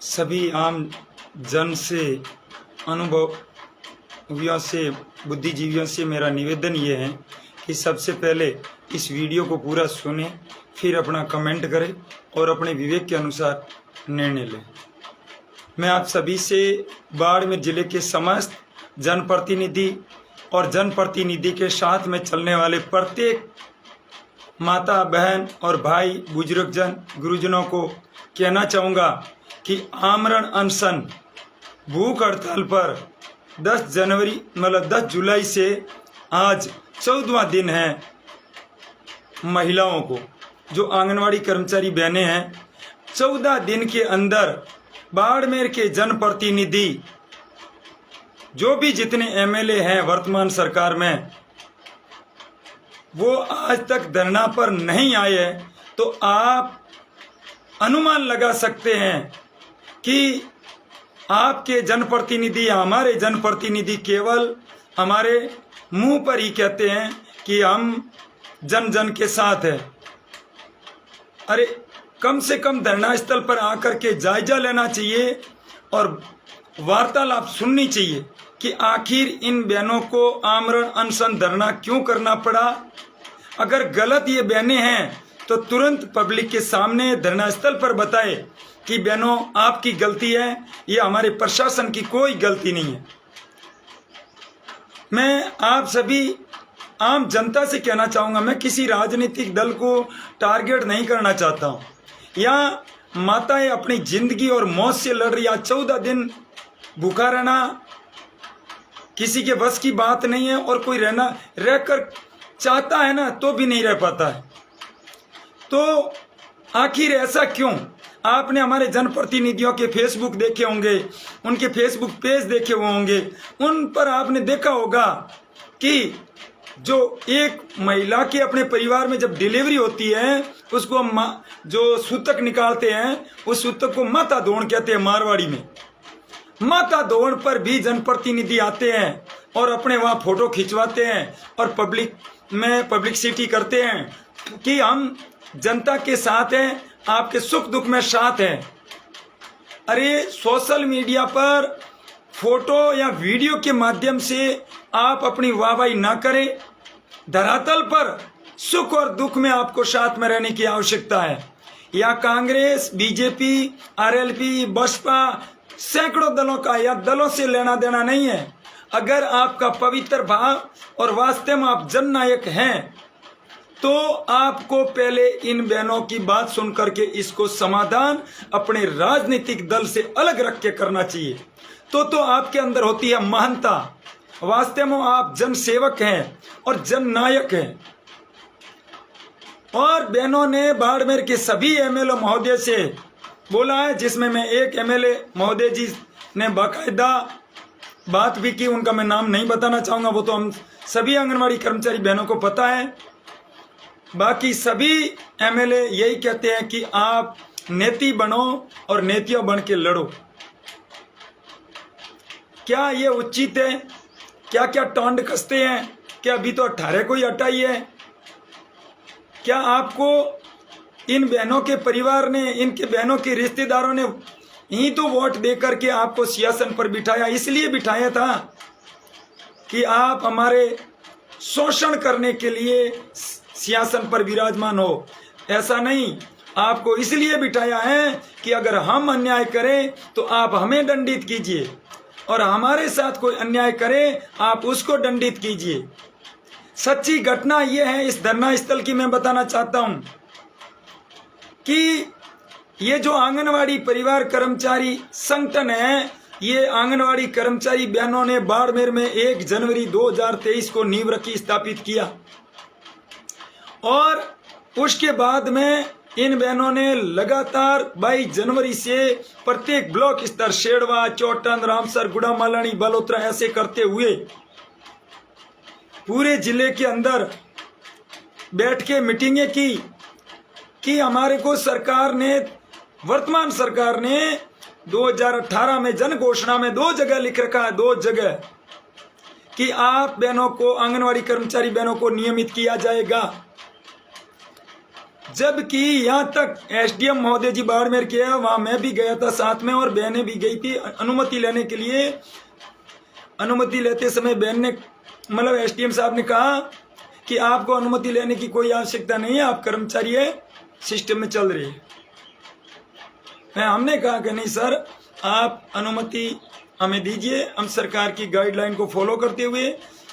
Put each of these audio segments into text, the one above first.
सभी आम जन से, अनुभवियों से, बुद्धिजीवियों से मेरा निवेदन ये है कि सबसे पहले इस वीडियो को पूरा सुने, फिर अपना कमेंट करें और अपने विवेक के अनुसार निर्णय लें। मैं आप सभी से बाड़मेर जिले के समस्त जनप्रतिनिधि और जनप्रतिनिधि के साथ में चलने वाले प्रत्येक माता, बहन और भाई, बुजुर्गजन, गुरुजनों को कहना चाहूँगा कि आमरण अनशन भूख हड़ताल पर 10 जुलाई से आज 14वां दिन है। महिलाओं को, जो आंगनवाड़ी कर्मचारी बहनें हैं, 14 दिन के अंदर बाड़मेर के जनप्रतिनिधि जो भी जितने एमएलए हैं वर्तमान सरकार में, वो आज तक धरना पर नहीं आए हैं, तो आप अनुमान लगा सकते हैं कि आपके जनप्रतिनिधि या हमारे जनप्रतिनिधि केवल हमारे मुंह पर ही कहते हैं कि हम जन जन के साथ हैं। अरे कम से कम धरना स्थल पर आकर के जायजा लेना चाहिए और वार्तालाप सुननी चाहिए कि आखिर इन बहनों को आमरण अनशन धरना क्यों करना पड़ा। अगर गलत ये बहनें हैं तो तुरंत पब्लिक के सामने धरना स्थल पर बताए कि बहनों आपकी गलती है, ये हमारे प्रशासन की कोई गलती नहीं है। मैं आप सभी आम जनता से कहना चाहूँगा, मैं किसी राजनीतिक दल को टारगेट नहीं करना चाहता हूँ। यहाँ माताएं अपनी जिंदगी और मौत से लड़ रही, 14 दिन भूखा रहना किसी के बस की बात नहीं है, और कोई रहकर चाहता है ना तो भी नहीं रह पाता है। तो आखिर ऐसा क्यों? आपने हमारे जनप्रतिनिधियों के फेसबुक देखे होंगे, उनके फेसबुक पेज देखे हुए होंगे, उन पर आपने देखा होगा कि जो एक महिला के अपने परिवार में जब डिलीवरी होती है, उसको हम जो सूतक निकालते हैं, उस सूतक को माता दौड़ कहते हैं मारवाड़ी में। माता दौड़ पर भी जनप्रतिनिधि आते हैं और अपने वहाँ फोटो खिंचवाते हैं और पब्लिक में पब्लिसिटी करते हैं कि हम जनता के साथ हैं, आपके सुख दुख में साथ हैं। अरे सोशल मीडिया पर फोटो या वीडियो के माध्यम से आप अपनी वाहवाही ना करें। धरातल पर सुख और दुख में आपको साथ में रहने की आवश्यकता है। या कांग्रेस, बीजेपी, आरएलपी, बसपा, सैकड़ों दलों का या दलों से लेना देना नहीं है। अगर आपका पवित्र भाव और वास्तव में आप जननायक हैं, तो आपको पहले इन बहनों की बात सुन करके इसको समाधान अपने राजनीतिक दल से अलग रख के करना चाहिए। तो आपके अंदर होती है महानता। वास्तव में आप जनसेवक हैं और जननायक हैं। और बहनों ने बाड़मेर के सभी एमएलए महोदय से बोला है, जिसमें मैं एक एमएलए महोदय जी ने बाकायदा बात भी की, उनका मैं नाम नहीं बताना चाहूँगा, वो तो हम सभी आंगनवाड़ी कर्मचारी बहनों को पता है। बाकी सभी एमएलए यही कहते हैं कि आप नेती बनो और नेतियों बन के लड़ो। क्या ये उचित है? क्या क्या टांड कसते हैं? क्या अभी तो 18 को ही हटाई है? क्या आपको इन बहनों के परिवार ने, इनके बहनों के रिश्तेदारों ने ही तो वोट दे करके आपको सिंहासन पर बिठाया? इसलिए बिठाया था कि आप हमारे शोषण करने के लिए सिंहासन पर विराजमान हो। ऐसा नहीं, आपको इसलिए बिठाया है कि अगर हम अन्याय करें तो आप हमें दंडित कीजिए, और हमारे साथ कोई अन्याय करे आप उसको दंडित कीजिए। सच्ची घटना यह है इस धरना स्थल की, मैं बताना चाहता हूं कि ये जो आंगनवाड़ी परिवार कर्मचारी संगठन है, ये आंगनवाड़ी कर्मचारी बहनों ने बाड़मेर में 1 जनवरी 2023 को नींव रखी, स्थापित किया। और उसके बाद में इन बहनों ने लगातार 22 जनवरी से प्रत्येक ब्लॉक स्तर, शेड़वा, चौटन, रामसर, गुड़ा मालानी, बालोतरा, ऐसे करते हुए पूरे जिले के अंदर बैठ के मीटिंगें की कि हमारे को सरकार ने, वर्तमान सरकार ने 2018 में जन घोषणा में 2 जगह लिख रखा है, 2 जगह, कि आप बहनों को, आंगनवाड़ी कर्मचारी बहनों को नियमित किया जाएगा। जबकि यहाँ तक एसडीएम महोदय जी बाड़मेर के हैं, वहां मैं भी गया था साथ में और बहनें भी गई थी अनुमति लेने के लिए। अनुमति लेते समय बहन ने मतलब एसडीएम साहब ने कहा कि आपको अनुमति लेने की कोई आवश्यकता नहीं है, आप कर्मचारी है, सिस्टम में चल रही है। हमने कहा कि नहीं सर, आप अनुमति हमें दीजिए, हम सरकार की गाइडलाइन को फॉलो करते हुए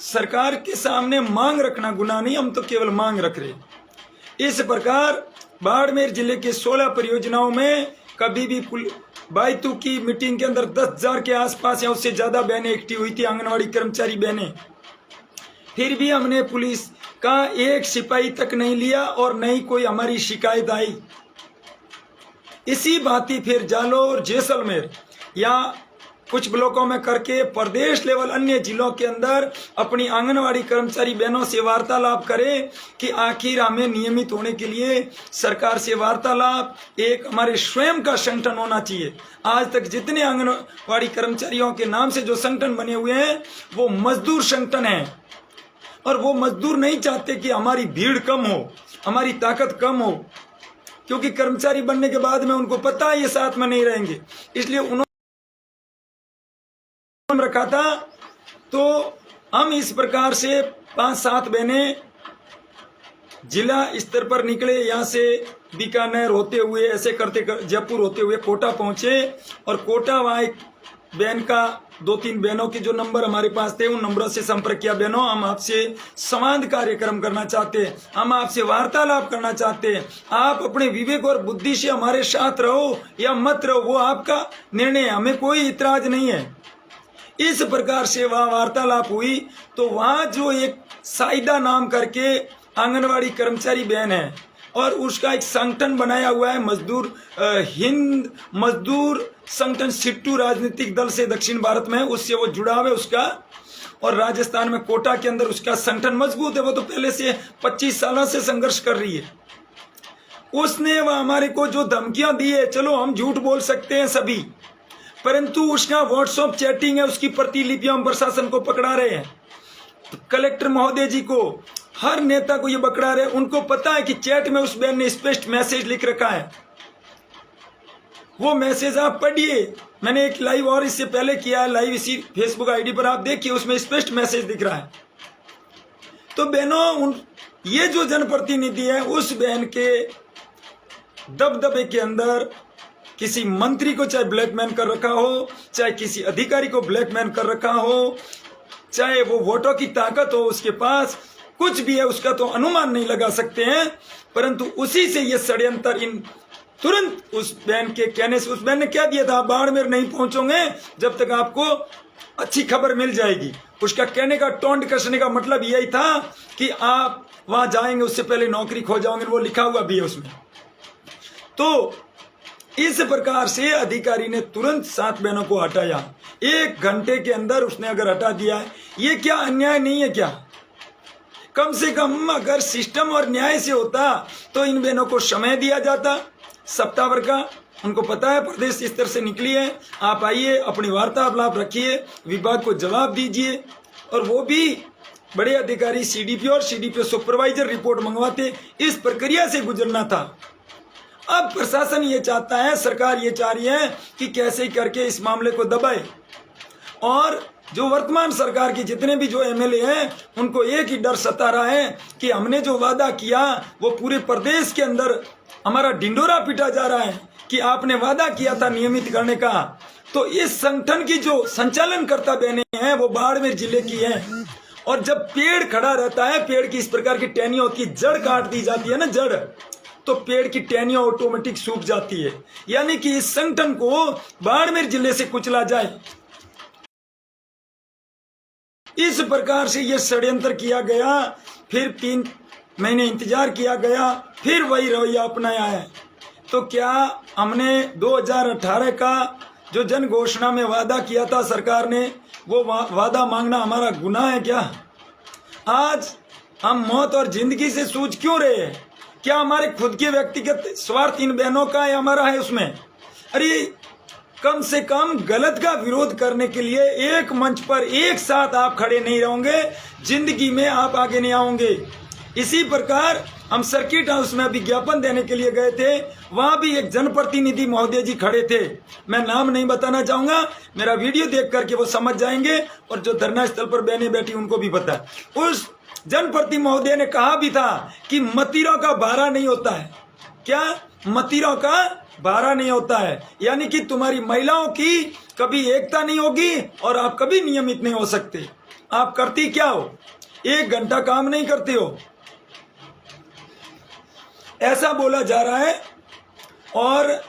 सरकार के सामने मांग रखना गुनाह नहीं, हम तो केवल मांग रख रहे। इस प्रकार बाड़मेर जिले के 16 परियोजनाओं में कभी भी बाईतू की मीटिंग के अंदर 10,000 के आसपास या उससे ज्यादा बहनें एक्टिव हुई थी, आंगनवाड़ी कर्मचारी बहनें। फिर भी हमने पुलिस का एक सिपाही तक नहीं लिया और नहीं कोई हमारी शिकायत आई। इसी भांति फिर जालोर, जैसलमेर या कुछ ब्लॉकों में करके प्रदेश लेवल अन्य जिलों के अंदर अपनी आंगनवाड़ी कर्मचारी बहनों से वार्तालाप करें कि आखिर हमें नियमित होने के लिए सरकार से वार्तालाप एक हमारे स्वयं का संगठन होना चाहिए। आज तक जितने आंगनवाड़ी कर्मचारियों के नाम से जो संगठन बने हुए हैं वो मजदूर संगठन है, और वो मजदूर नहीं चाहते कि हमारी भीड़ कम हो, हमारी ताकत कम हो, क्योंकि कर्मचारी बनने के बाद में उनको पता है ये साथ में नहीं रहेंगे, इसलिए उन्होंने रखा था। तो हम इस प्रकार से 5-7 बहनें जिला स्तर पर निकले, यहाँ से बीकानेर होते हुए ऐसे करते जयपुर होते हुए कोटा पहुंचे, और कोटा वहाँ एक बहन का 2-3 बहनों के जो नंबर हमारे पास थे उन नंबरों से संपर्क किया। बहनों, हम आपसे संवाद कार्यक्रम करना चाहते हैं, हम आपसे वार्तालाप करना चाहते हैं, आप अपने विवेक और बुद्धि से हमारे साथ रहो या मत रहो, वो आपका निर्णय है, हमें कोई इतराज नहीं है। इस प्रकार से वहाँ वार्तालाप हुई। तो वहाँ जो एक साइदा नाम करके आंगनवाड़ी कर्मचारी बहन है और उसका एक संगठन बनाया हुआ है मजदूर हिंद मजदूर संगठन सिट्टू राजनीतिक दल से दक्षिण भारत में, उससे वो जुड़ा हुआ है उसका, और राजस्थान में कोटा के अंदर उसका संगठन मजबूत है। वो तो पहले से 25 सालों से संघर्ष कर रही है। उसने वह हमारे को जो धमकियां दी है, चलो हम झूठ बोल सकते हैं सभी, परंतु उसका व्हाट्सएप चैटिंग है, उसकी प्रतिलिपियां हम प्रशासन को पकड़ा रहे हैं, तो कलेक्टर महोदय जी को, हर नेता को ये पकड़ा रहे। उनको पता है कि चैट में उस बहन ने स्पष्ट मैसेज लिख रखा है, वो मैसेज आप पढ़िए। मैंने एक लाइव और इससे पहले किया है लाइव इसी फेसबुक आईडी पर, आप देखिए उसमें स्पष्ट मैसेज दिख रहा है। तो बहनों, ये जो जनप्रतिनिधि है उस बहन के दबदबे के अंदर किसी मंत्री को चाहे ब्लैकमेल कर रखा हो, चाहे किसी अधिकारी को ब्लैकमेल कर रखा हो, चाहे वो वोटों की ताकत हो उसके पास, कुछ भी है उसका तो अनुमान नहीं लगा सकते हैं, परंतु उसी से ये षड्यंत्र इन तुरंत उस बहन के कहने से, उस बहन ने क्या दिया था, आप बाड़मेर नहीं पहुंचोगे जब तक आपको अच्छी खबर मिल जाएगी। उसका कहने का टोंट कसने का मतलब यही था कि आप वहां जाएंगे उससे पहले नौकरी खो जाओगे, वो लिखा हुआ भी है उसमें। तो इस प्रकार से अधिकारी ने तुरंत 7 बहनों को हटाया, 1 घंटे के अंदर उसने अगर हटा दिया है, ये क्या अन्याय नहीं है क्या? कम से कम अगर सिस्टम और न्याय से होता तो इन बहनों को समय दिया जाता सप्ताह भर का। उनको पता है प्रदेश स्तर से निकली है, आप आइए अपनी वार्तालाप रखिए, विभाग को जवाब दीजिए, और वो भी बड़े अधिकारी सीडीपी और सीडीपी सुपरवाइजर रिपोर्ट मंगवाते, इस प्रक्रिया से गुजरना था। अब प्रशासन ये चाहता है, सरकार ये चाह रही है कि कैसे करके इस मामले को दबाए, और जो वर्तमान सरकार के जितने भी जो एमएलए हैं उनको एक ही डर सता रहा है कि हमने जो वादा किया वो पूरे प्रदेश के अंदर हमारा ढिंडोरा पीटा जा रहा है कि आपने वादा किया था नियमित करने का। तो इस संगठन की जो संचालन करता बहनें हैं वो बाड़मेर जिले की हैं, और जब पेड़ खड़ा रहता है, पेड़ की इस प्रकार की टहनियों की जड़ काट दी जाती है ना, जड़, तो पेड़ की टहनियां ऑटोमेटिक सूख जाती है, यानी कि इस संगठन को बाड़मेर जिले से कुचला जाए। इस प्रकार से यह षड्यंत्र किया गया, फिर 3 महीने इंतजार किया गया, फिर वही रवैया अपनाया है। तो क्या हमने 2018 का जो जन घोषणा में वादा किया था सरकार ने, वो वादा मांगना हमारा गुनाह है क्या? आज हम मौत और जिंदगी से जूझ क्यों रहे हैं? क्या हमारे खुद के व्यक्तिगत स्वार्थ इन बहनों का या हमारा है उसमें? अरे कम से कम गलत का विरोध करने के लिए एक मंच पर एक साथ आप खड़े नहीं रहोगे, जिंदगी में आप आगे नहीं आओगे। इसी प्रकार हम सर्किट हाउस में विज्ञापन देने के लिए गए थे, वहां भी एक जनप्रतिनिधि महोदय जी खड़े थे, मैं नाम नहीं बताना चाहूंगा, मेरा वीडियो देख करके वो समझ जाएंगे, और जो धरना स्थल पर बहनें बैठी उनको भी पता है। उस जनप्रति महोदय ने कहा भी था कि मतीरों का भारा नहीं होता है। क्या? मतीरों का भारा नहीं होता है, यानी कि तुम्हारी महिलाओं की कभी एकता नहीं होगी और आप कभी नियमित नहीं हो सकते। आप करती क्या हो? 1 घंटा काम नहीं करते हो, ऐसा बोला जा रहा है। और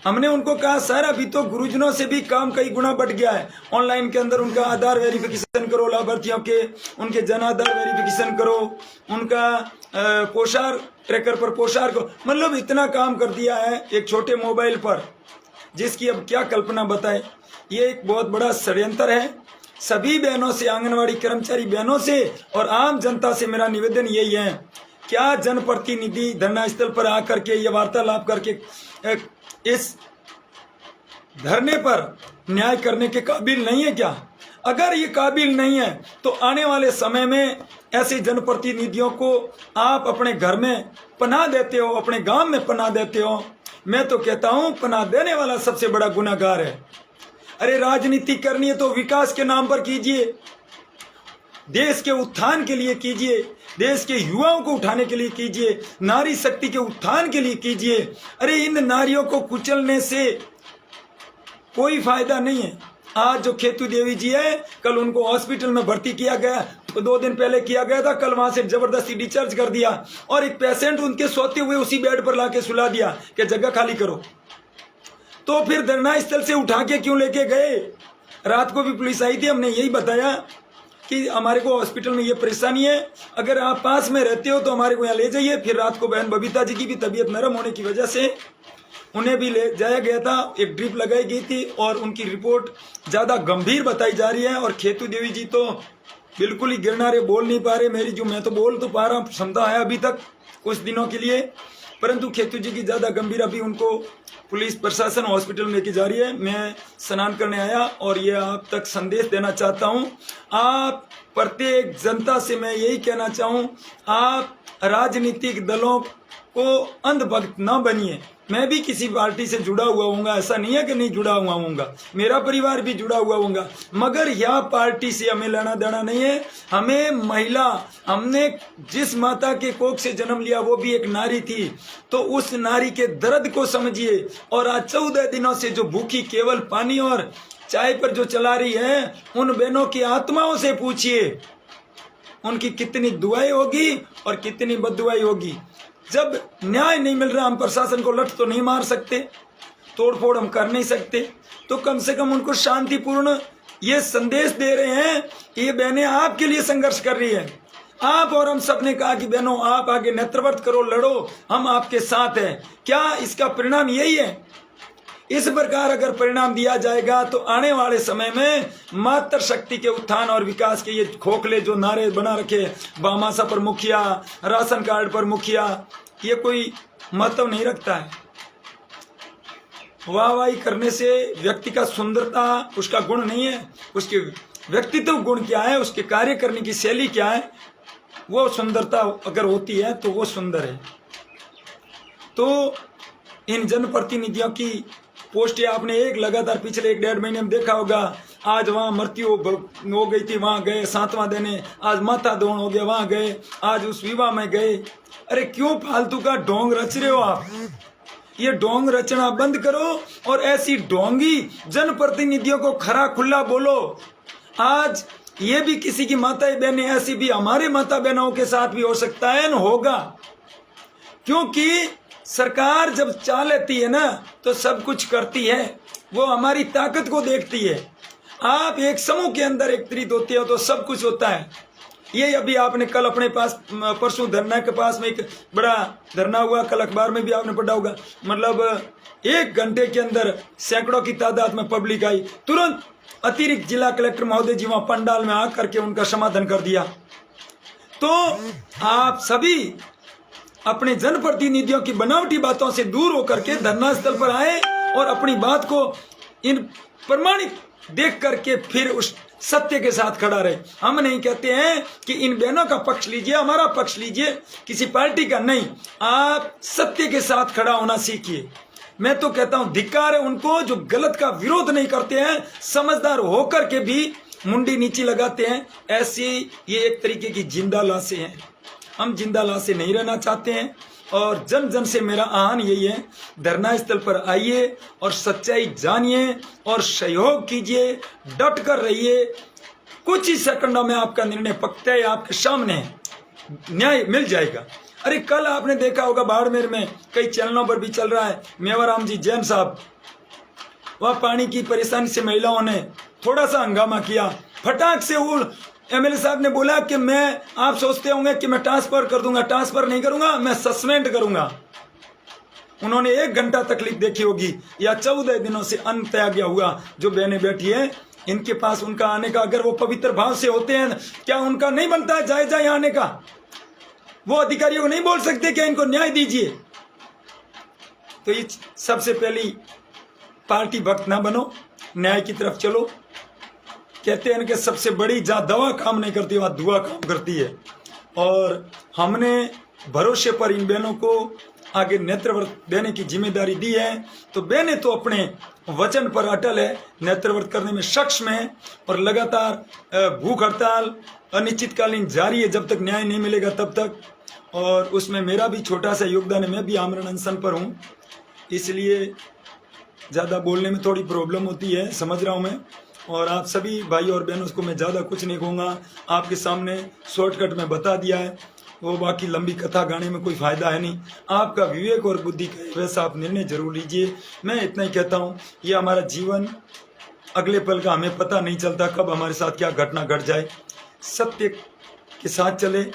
हमने उनको कहा सर अभी तो गुरुजनों से भी काम कई गुना बढ़ गया है। ऑनलाइन के अंदर उनका आधार वेरिफिकेशन करो, लाभार्थियों के उनके जन आधार वेरिफिकेशन करो, उनका पोषार ट्रैकर पर पोषार को, मतलब इतना काम कर दिया है एक छोटे मोबाइल पर, जिसकी अब क्या कल्पना बताए। ये एक बहुत बड़ा षड्यंत्र है। सभी बहनों से, आंगनवाड़ी कर्मचारी बहनों से और आम जनता से मेरा निवेदन यही है, क्या जनप्रतिनिधि धरना स्थल पर आकर के ये वार्तालाप करके इस धरने पर न्याय करने के काबिल नहीं है क्या? अगर ये काबिल नहीं है तो आने वाले समय में ऐसे जनप्रतिनिधियों को आप अपने घर में पनाह देते हो, अपने गांव में पनाह देते हो। मैं तो कहता हूं पनाह देने वाला सबसे बड़ा गुनाहगार है। अरे राजनीति करनी है तो विकास के नाम पर कीजिए, देश के उत्थान के लिए कीजिए, देश के युवाओं को उठाने के लिए कीजिए, नारी शक्ति के उत्थान के लिए कीजिए। अरे इन नारियों को कुचलने से कोई फायदा नहीं है। आज जो खेतू देवी जी है, कल उनको हॉस्पिटल में भर्ती किया गया, तो 2 दिन पहले किया गया था, कल वहां से जबरदस्ती डिस्चार्ज कर दिया और एक पेशेंट उनके सोते हुए उसी बेड पर लाके सुला दिया कि जगह खाली करो। तो फिर धरना स्थल से उठा के क्यों लेके गए? रात को भी पुलिस आई थी, हमने यही बताया कि हमारे को हॉस्पिटल में ये परेशानी है, अगर आप पास में रहते हो तो हमारे को यहाँ ले जाइए। फिर रात को बहन बबीता जी की भी तबीयत नरम होने की वजह से उन्हें भी ले जाया गया था, एक ड्रिप लगाई गई थी और उनकी रिपोर्ट ज़्यादा गंभीर बताई जा रही है। और खेतू देवी जी तो बिल्कुल ही गिरनारे बोल नहीं पा रहे, मेरी जो मैं तो बोल तो पा रहा हूँ, क्षमता है अभी तक कुछ दिनों के लिए, परंतु खेतू जी की ज़्यादा गंभीर, अभी उनको पुलिस प्रशासन हॉस्पिटल में लेके जा रही है। मैं स्नान करने आया और ये आप तक संदेश देना चाहता हूँ, आप प्रत्येक जनता से मैं यही कहना चाहूँ, आप राजनीतिक दलों को अंधभक्त न बनिए। मैं भी किसी पार्टी से जुड़ा हुआ हूँगा, ऐसा नहीं है कि नहीं जुड़ा हुआ हूँगा, मेरा परिवार भी जुड़ा हुआ होगा, मगर यह पार्टी से हमें लेना देना नहीं है। हमें महिला, हमने जिस माता के कोख से जन्म लिया वो भी एक नारी थी, तो उस नारी के दर्द को समझिए। और आज 14 दिनों से जो भूखी केवल पानी और चाय पर जो चला रही है, उन बहनों की आत्माओं से पूछिए उनकी कितनी दुआएं होगी और कितनी बददुआएं होगी। जब न्याय नहीं मिल रहा, हम प्रशासन को लठ तो नहीं मार सकते, तोड़फोड़ हम कर नहीं सकते, तो कम से कम उनको शांतिपूर्ण ये संदेश दे रहे हैं कि ये बहनें आपके लिए संघर्ष कर रही है। आप और हम सब ने कहा कि बहनों आप आगे नेतृत्व करो, लड़ो, हम आपके साथ हैं। क्या इसका परिणाम यही है? इस प्रकार अगर परिणाम दिया जाएगा तो आने वाले समय में मातृ शक्ति के उत्थान और विकास के ये खोखले जो नारे बना रखे, भामाशाह पर मुखिया, राशन कार्ड पर मुखिया, ये कोई महत्व नहीं रखता है। वाहवाही करने से व्यक्ति का सुंदरता उसका गुण नहीं है, उसके व्यक्तित्व गुण क्या है, उसके कार्य करने की शैली क्या है, वो सुंदरता अगर होती है तो वो सुंदर है। तो इन जनप्रतिनिधियों की पोस्ट आपने एक लगातार पिछले 1-1.5 महीने में देखा होगा। आज वहाँ मृत्यु हो गई थी, वहाँ गए 7वां दिन है, आज माथा धोन हो गया, वहाँ गए, आज उस विवाह में गए। अरे क्यों फालतू का ढोंग रच रहे हो आप? ये ढोंग रचना बंद करो और ऐसी ढोंगी जनप्रतिनिधियों को खरा खुला बोलो। आज ये भी किसी की माता बहनें ऐसी भी हमारे माता बहनों के साथ भी हो सकता है, न होगा, क्योंकि सरकार जब चाह लेती है ना तो सब कुछ करती है, वो हमारी ताकत को देखती है। आप एक समूह के अंदर एकत्रित होते हो तो सब कुछ होता है। ये अभी आपने कल अपने पास, परसों धरना के पास में एक बड़ा धरना हुआ, कल अखबार में भी आपने पढ़ा होगा, मतलब 1 घंटे के अंदर सैकड़ों की तादाद में पब्लिक आई, तुरंत अतिरिक्त जिला कलेक्टर महोदय जी वहां पंडाल में आकर के उनका समाधान कर दिया। तो आप सभी अपने जनप्रतिनिधियों की बनावटी बातों से दूर होकर के धरना स्थल पर आए और अपनी बात को इन प्रमाणित देख करके फिर उस सत्य के साथ खड़ा रहे। हम नहीं कहते हैं कि इन बहनों का पक्ष लीजिए, हमारा पक्ष लीजिए, किसी पार्टी का नहीं। आप सत्य के साथ खड़ा होना सीखिए। मैं तो कहता हूं धिक्कार है उनको जो गलत का विरोध नहीं करते हैं, समझदार होकर के भी मुंडी नीची लगाते हैं। ऐसी ये एक तरीके की जिंदा लाशें हैं। हम जिंदा लाशें नहीं रहना चाहते हैं। और जन जन से मेरा आह्वान यही है, धरना स्थल पर आइए और सच्चाई जानिए और सहयोग कीजिए, डट कर रहिए। कुछ ही सेकंडों में आपका निर्णय पक्का है, आपके सामने न्याय मिल जाएगा। अरे कल आपने देखा होगा बाड़मेर में कई चैनलों पर भी चल रहा है, मेवाराम जी जैन साहब, वह पानी की परेशानी से महिलाओं ने थोड़ा सा हंगामा किया, फटाक से वो एमएलए साहब ने बोला कि मैं, आप सोचते होंगे कि मैं ट्रांसफर कर दूंगा, ट्रांसफर नहीं करूंगा, मैं सस्पेंड करूंगा। उन्होंने 1 घंटा तकलीफ देखी होगी, या 14 दिनों से अन्न त्याग हुआ। जो बहनें बैठी है इनके पास उनका आने का, अगर वो पवित्र भाव से होते हैं, क्या उनका नहीं बनता है जायजा यहाँ आने का? वो अधिकारियों को नहीं बोल सकते क्या इनको न्याय दीजिए? तो ये सबसे पहली पार्टी भक्त ना बनो, न्याय की तरफ चलो। कहते हैं कि सबसे बड़ी जहाँ दवा काम नहीं करती वहाँ दुआ काम करती है। और हमने भरोसे पर इन बहनों को आगे नेत्रव्रत देने की जिम्मेदारी दी है। तो बहनें तो अपने वचन पर अटल है, नेत्रव्रत करने में सक्षम है। और लगातार भूख हड़ताल अनिश्चितकालीन जारी है जब तक न्याय नहीं मिलेगा तब तक। और उसमें मेरा भी छोटा सा योगदान है, मैं भी आमरण अनशन पर हूँ, इसलिए ज़्यादा बोलने में थोड़ी प्रॉब्लम होती है, समझ रहा हूँ मैं। और आप सभी भाई और बहनों को मैं ज़्यादा कुछ नहीं कहूँगा, आपके सामने शॉर्टकट में बता दिया है। वो बाकी लंबी कथा गाने में कोई फ़ायदा है नहीं। आपका विवेक और बुद्धि का वैसा आप निर्णय जरूर लीजिए। मैं इतना ही कहता हूँ, ये हमारा जीवन अगले पल का हमें पता नहीं चलता कब हमारे साथ क्या घटना घट जाए। सत्य के साथ चले,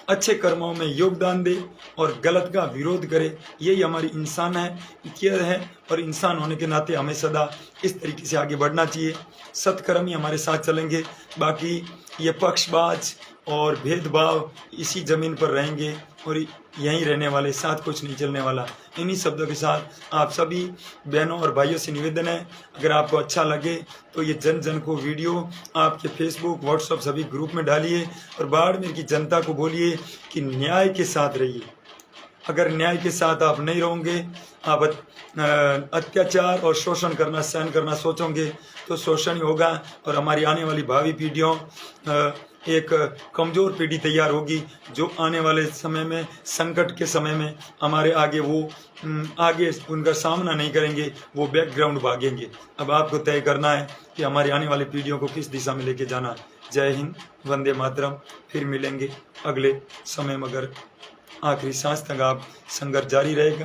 अच्छे कर्मों में योगदान दे और गलत का विरोध करे, यही हमारी इंसान है। और इंसान होने के नाते हमें सदा इस तरीके से आगे बढ़ना चाहिए। सत्कर्म ही हमारे साथ चलेंगे, बाकी ये पक्षपात और भेदभाव इसी जमीन पर रहेंगे और यहीं रहने वाले, साथ कुछ नहीं चलने वाला। इन्हीं शब्दों के साथ आप सभी बहनों और भाइयों से निवेदन है, अगर आपको अच्छा लगे तो ये जन जन को वीडियो आपके फेसबुक व्हाट्सएप सभी ग्रुप में डालिए और बाड़मेर की जनता को बोलिए कि न्याय के साथ रहिए। अगर न्याय के साथ आप नहीं रहोगे, आप अत्याचार और शोषण करना, सहन करना सोचोगे तो शोषण ही होगा और हमारी आने वाली भावी पीढ़ियों एक कमज़ोर पीढ़ी तैयार होगी जो आने वाले समय में, संकट के समय में हमारे आगे आगे उनका सामना नहीं करेंगे, वो बैकग्राउंड भागेंगे। अब आपको तय करना है कि हमारी आने वाली पीढ़ियों को किस दिशा में लेके जाना। जय हिंद, वंदे मातरम। फिर मिलेंगे अगले समय, मगर आखिरी सांस तक आप संघर्ष जारी रहेगा।